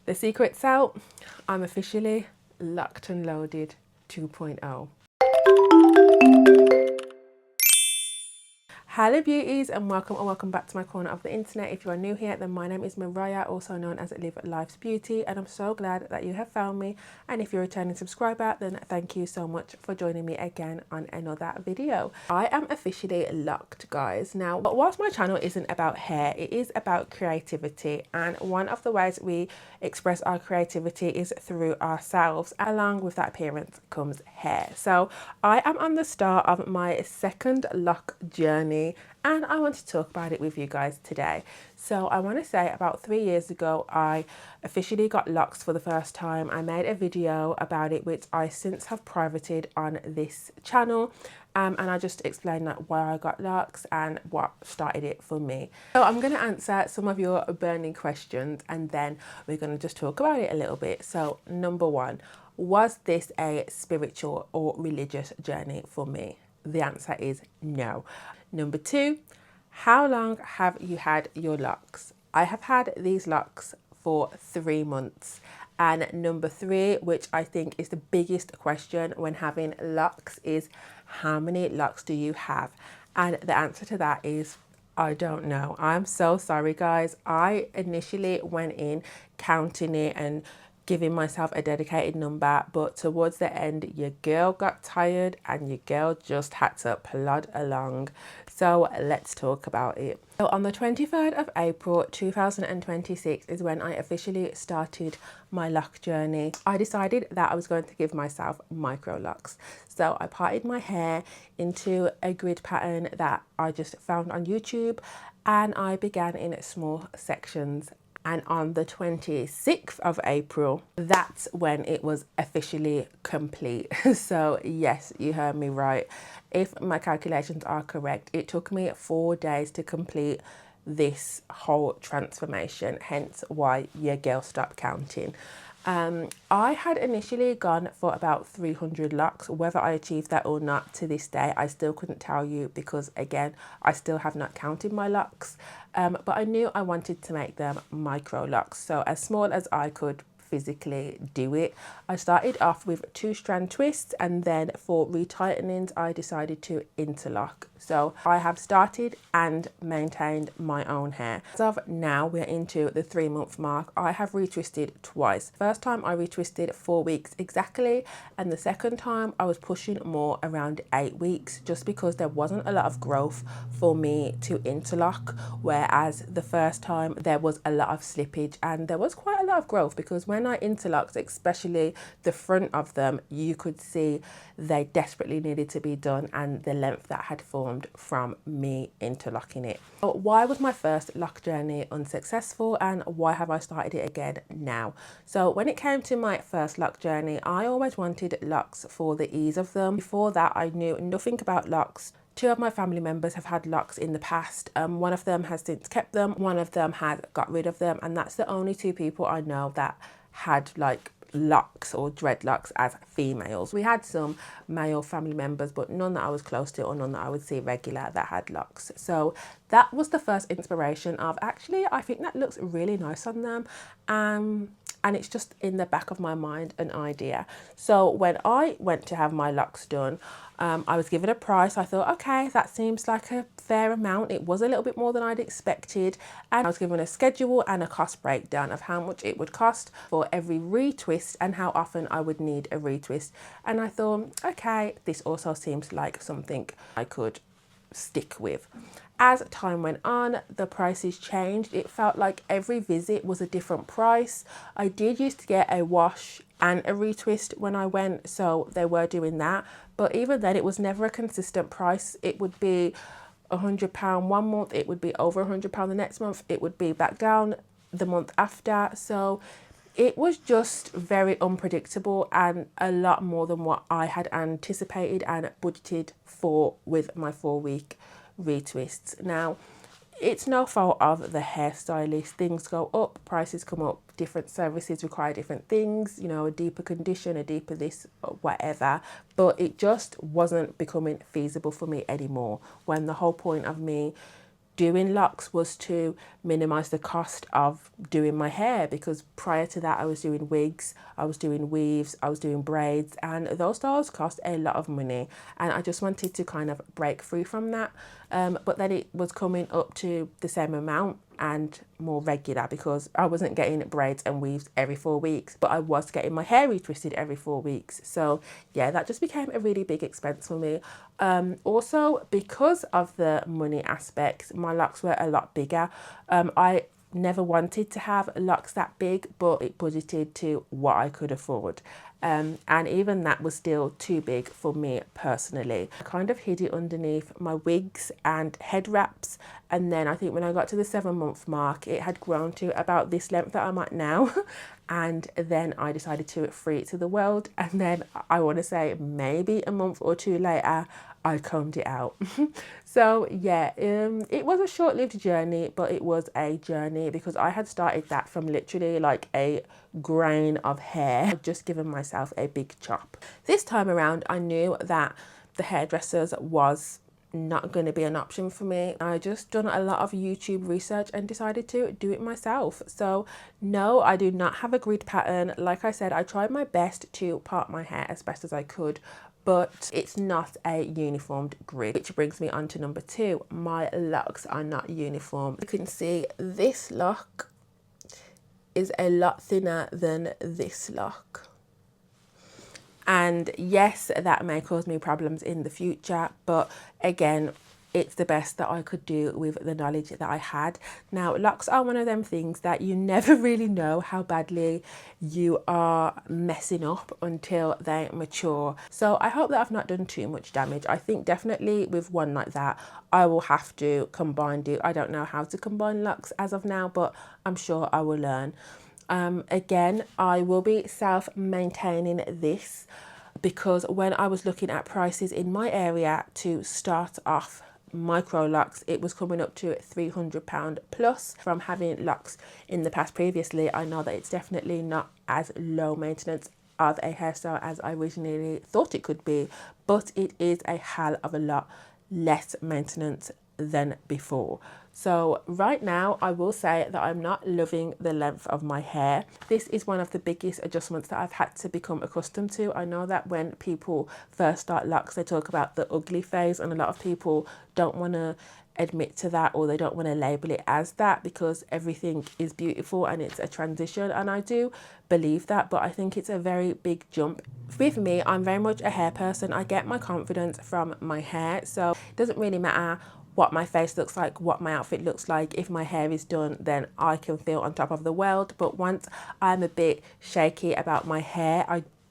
The secret's out. I'm officially locked and loaded 2.0. Hello beauties, and welcome back to my corner of the internet. If you are new here, then my name is Mariah, also known as Live Life's Beauty, and I'm so glad that you have found me. And if you're a returning subscriber, then thank you so much for joining me again on another video. I am officially locked, guys. Now, but whilst my channel isn't about hair, it is about creativity, and one of the ways we express our creativity is through ourselves. Along with that appearance comes hair. So I am on the start of my second lock journey, and I want to talk about it with you guys today. So I want to say about 3 years ago, I officially got locks for the first time. I made a video about it, which I since have privated on this channel. And I just explained like why I got locks and what started it for me. So I'm going to answer some of your burning questions, and then we're going to just talk about it a little bit. So number one, was this a spiritual or religious journey for me? The answer is no. Number two, how long have you had your locks? I have had these locks for 3 months. And number three, which I think is the biggest question when having locks, is how many locks do you have? And the answer to that is I don't know. I'm so sorry, guys. I initially went in counting it and giving myself a dedicated number, but towards the end your girl got tired and your girl just had to plod along. So let's talk about it. So on the 23rd of April 2026 is when I officially started my lock journey. I decided that I was going to give myself micro locks. So I parted my hair into a grid pattern that I just found on YouTube, and I began in small sections. And on the 26th of April, that's when it was officially complete. So yes, you heard me right. If my calculations are correct, it took me 4 days to complete this whole transformation, hence why your girl stopped counting. I had initially gone for about 300 locks. Whether I achieved that or not to this day, I still couldn't tell you, because again, I still have not counted my locks. But I knew I wanted to make them micro locks, so as small as I could physically do it. I started off with 2-strand twists, and then for retightenings I decided to interlock. So I have started and maintained my own hair. As of now, we're into the 3-month mark. I have retwisted twice. First time I retwisted 4 weeks exactly, and the second time I was pushing more around 8 weeks, just because there wasn't a lot of growth for me to interlock, whereas the first time there was a lot of slippage and there was quite a lot of growth, because when I interlocked, especially the front of them, you could see they desperately needed to be done, and the length that had formed from me interlocking it. But why was my first lock journey unsuccessful, and why have I started it again now? So when it came to my first lock journey, I always wanted locks for the ease of them. Before that, I knew nothing about locks. 2 of my family members have had locks in the past. One of them has since kept them, one of them has got rid of them, and that's the only 2 people I know that had like locks or dreadlocks as females. We had some male family members, but none that I was close to or none that I would see regular that had locks. So that was the first inspiration of, actually, I think that looks really nice on them. And it's just in the back of my mind an idea. So when I went to have my locks done, I was given a price. I thought, okay, that seems like a fair amount. It was a little bit more than I'd expected. And I was given a schedule and a cost breakdown of how much it would cost for every retwist and how often I would need a retwist. And I thought, okay, this also seems like something I could stick with. As time went on, the prices changed. It felt like every visit was a different price. I did used to get a wash and a retwist when I went, so they were doing that. But even then, it was never a consistent price. It would be £100 one month, it would be over £100 the next month, it would be back down the month after. So it was just very unpredictable, and a lot more than what I had anticipated and budgeted for with my 4-week retwists. Now, it's no fault of the hairstylist. Things go up, prices come up, different services require different things, you know, a deeper condition, a deeper this, whatever. But it just wasn't becoming feasible for me anymore, when the whole point of me doing locks was to minimize the cost of doing my hair, because prior to that I was doing wigs, I was doing weaves, I was doing braids, and those styles cost a lot of money, and I just wanted to kind of break free from that. But then it was coming up to the same amount and more regular, because I wasn't getting braids and weaves every 4 weeks, but I was getting my hair retwisted every 4 weeks. So yeah, that just became a really big expense for me. Also, because of the money aspect, my locks were a lot bigger. I never wanted to have locks that big, but it budgeted to what I could afford. And even that was still too big for me personally. I kind of hid it underneath my wigs and head wraps, and then I think when I got to the 7-month mark, it had grown to about this length that I'm at now. And then I decided to free it to the world, and then I want to say maybe a month or 2 later I combed it out. So yeah, it was a short-lived journey, but it was a journey, because I had started that from literally like a grain of hair. I'd just given myself a big chop. This time around I knew that the hairdressers was not going to be an option for me. I just done a lot of YouTube research and decided to do it myself. So no, I do not have a grid pattern. Like I said, I tried my best to part my hair as best as I could, but it's not a uniformed grid, which brings me on to number 2. My locks are not uniform. You can see this lock is a lot thinner than this lock. And yes, that may cause me problems in the future, but again, it's the best that I could do with the knowledge that I had. Now, locks are one of them things that you never really know how badly you are messing up until they mature. So I hope that I've not done too much damage. I think definitely with one like that, I will have to combine it. I don't know how to combine locks as of now, but I'm sure I will learn. Again, I will be self-maintaining this, because when I was looking at prices in my area to start off micro locks, it was coming up to £300 plus. From having locks in the past previously, I know that it's definitely not as low maintenance of a hairstyle as I originally thought it could be, but it is a hell of a lot less maintenance than before. So right now I will say that I'm not loving the length of my hair. This is one of the biggest adjustments that I've had to become accustomed to. I know that when people first start locks, they talk about the ugly phase, and a lot of people don't want to admit to that, or they don't want to label it as that, because everything is beautiful and it's a transition, and I do believe that, but I think it's a very big jump. With me, I'm very much a hair person. I get my confidence from my hair, so it doesn't really matter what my face looks like, what my outfit looks like. If my hair is done, then I can feel on top of the world. But once I'm a bit shaky about my hair,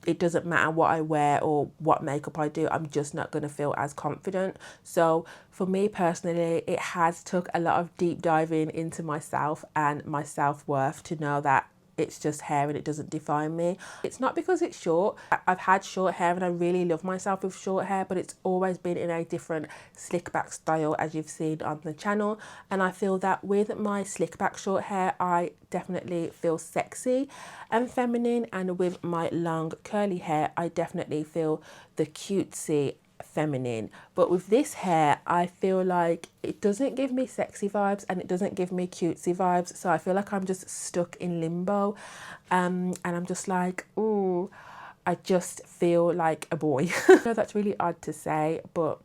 it doesn't matter what I wear or what makeup I do, I'm just not going to feel as confident. So for me personally, it has took a lot of deep diving into myself and my self-worth to know that it's just hair and it doesn't define me. It's not because it's short. I've had short hair and I really love myself with short hair, but it's always been in a different slick back style, as you've seen on the channel. And I feel that with my slick back short hair, I definitely feel sexy and feminine, and with my long curly hair, I definitely feel the cutesy feminine. But with this hair, I feel like it doesn't give me sexy vibes and it doesn't give me cutesy vibes, so I feel like I'm just stuck in limbo, and I'm just like, ooh, I just feel like a boy. I know that's really odd to say, but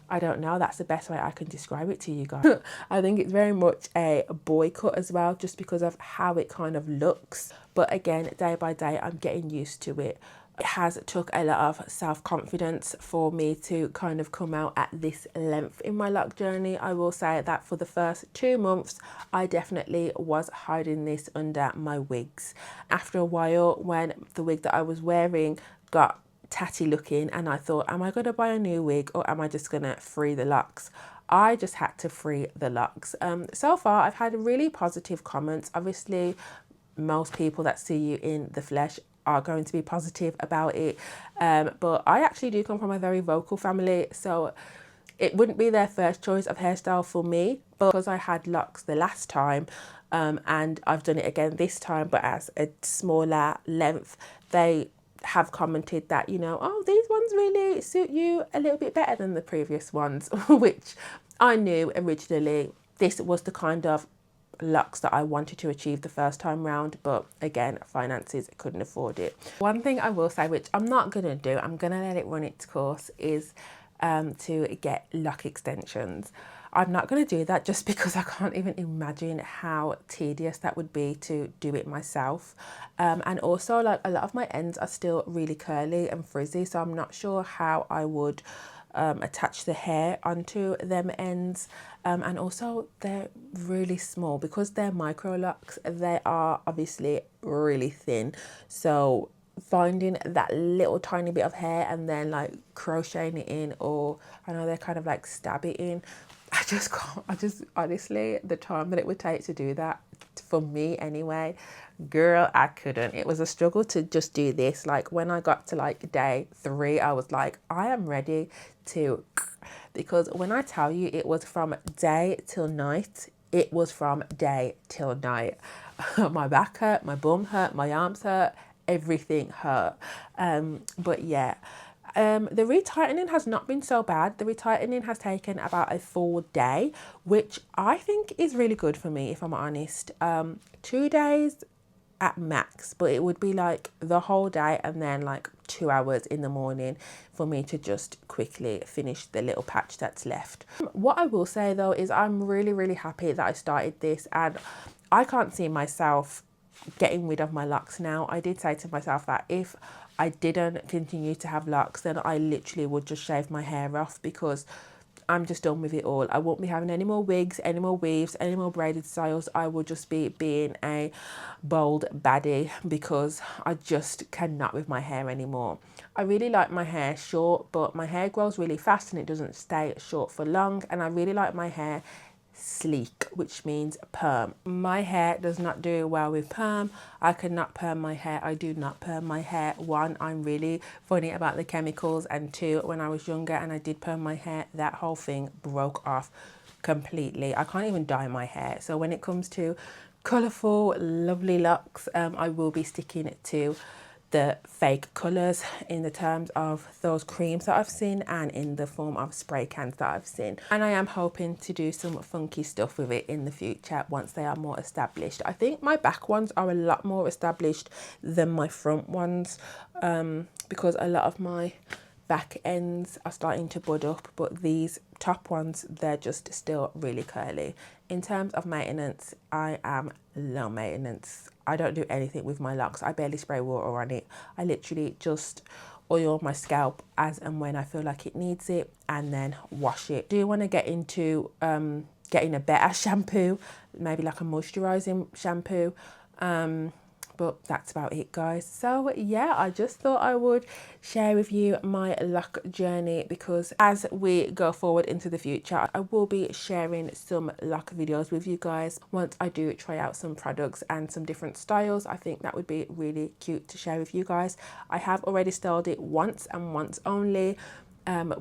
I don't know, that's the best way I can describe it to you guys. I think it's very much a boy cut as well, just because of how it kind of looks. But again, day by day, I'm getting used to it. It has took a lot of self-confidence for me to kind of come out at this length in my lock journey. I will say that for the first 2 months, I definitely was hiding this under my wigs. After a while, when the wig that I was wearing got tatty looking, and I thought, am I going to buy a new wig or am I just going to free the locks? I just had to free the locks. So far, I've had really positive comments. Obviously, most people that see you in the flesh are going to be positive about it, but I actually do come from a very vocal family, so it wouldn't be their first choice of hairstyle for me. But because I had locks the last time, and I've done it again this time, but as a smaller length, they have commented that, you know, oh, these ones really suit you a little bit better than the previous ones, which I knew originally this was the kind of locks that I wanted to achieve the first time round, but again, finances couldn't afford it. One thing I will say, which I'm not gonna do, I'm gonna let it run its course, is to get lock extensions. I'm not going to do that just because I can't even imagine how tedious that would be to do it myself. And also, like, a lot of my ends are still really curly and frizzy, so I'm not sure how I would attach the hair onto them ends. And also, they're really small because they're micro locks. They are obviously really thin, so finding that little tiny bit of hair and then like crocheting it in, or I know they're kind of like stab it in, I just can't. I just, honestly, the time that it would take to do that, for me anyway, girl, I couldn't. It was a struggle to just do this. Like when I got to like day 3, I was like, I am ready to, because when I tell you it was from day till night, it was from day till night. My back hurt, my bum hurt, my arms hurt, everything hurt. But yeah, the retightening has not been so bad. The retightening has taken about a full day, which I think is really good for me, if I'm honest. 2 days at max, but it would be like the whole day and then like 2 hours in the morning for me to just quickly finish the little patch that's left. What I will say though is I'm really happy that I started this, and I can't see myself getting rid of my locks now. I did say to myself that if I didn't continue to have locks, then I literally would just shave my hair off, because I'm just done with it all. I won't be having any more wigs, any more weaves, any more braided styles. I will just be being a bold baddie, because I just cannot with my hair anymore. I really like my hair short, but my hair grows really fast and it doesn't stay short for long. And I really like my hair sleek, which means perm. My hair does not do well with perm. I cannot perm my hair. I do not perm my hair. 1, I'm really funny about the chemicals, and 2, when I was younger and I did perm my hair, that whole thing broke off completely. I can't even dye my hair. So when it comes to colourful, lovely locks, I will be sticking to the fake colours in the terms of those creams that I've seen and in the form of spray cans that I've seen. And I am hoping to do some funky stuff with it in the future once they are more established. I think my back ones are a lot more established than my front ones, because a lot of my back ends are starting to bud up, but these top ones, they're just still really curly. In terms of maintenance, I am low maintenance. I don't do anything with my locks. I barely spray water on it. I literally just oil my scalp as and when I feel like it needs it, and then wash it. Do you want to get into getting a better shampoo, maybe like a moisturizing shampoo? But that's about it, guys. So yeah, I just thought I would share with you my lock journey, because as we go forward into the future, I will be sharing some lock videos with you guys once I do try out some products and some different styles. I think that would be really cute to share with you guys. I have already styled it once and once only,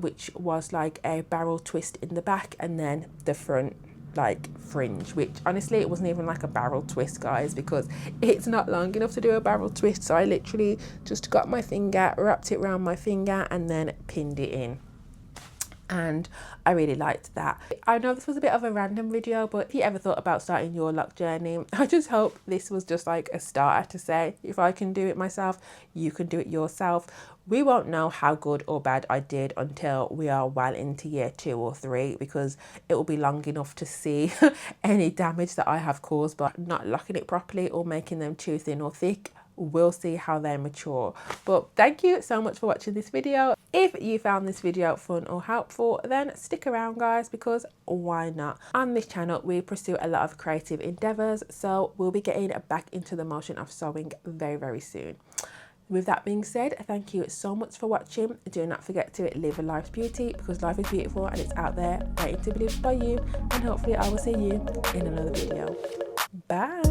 which was like a barrel twist in the back and then the front like fringe, which honestly it wasn't even like a barrel twist, guys, because it's not long enough to do a barrel twist. So I literally just got my finger, wrapped it around my finger and then pinned it in, and I really liked that. I know this was a bit of a random video, but if you ever thought about starting your lock journey, I just hope this was just like a starter to say, if I can do it myself, you can do it yourself. We won't know how good or bad I did until we are well into year 2 or 3, because it will be long enough to see any damage that I have caused by not locking it properly or making them too thin or thick. We'll see how they mature. But thank you so much for watching this video. If you found this video fun or helpful, then stick around, guys, because why not? On this channel we pursue a lot of creative endeavors, so we'll be getting back into the motion of sewing very soon. With that being said, thank you so much for watching. Do not forget to live a life's beauty, because life is beautiful and it's out there waiting to be lived by you. And hopefully I will see you in another video. Bye.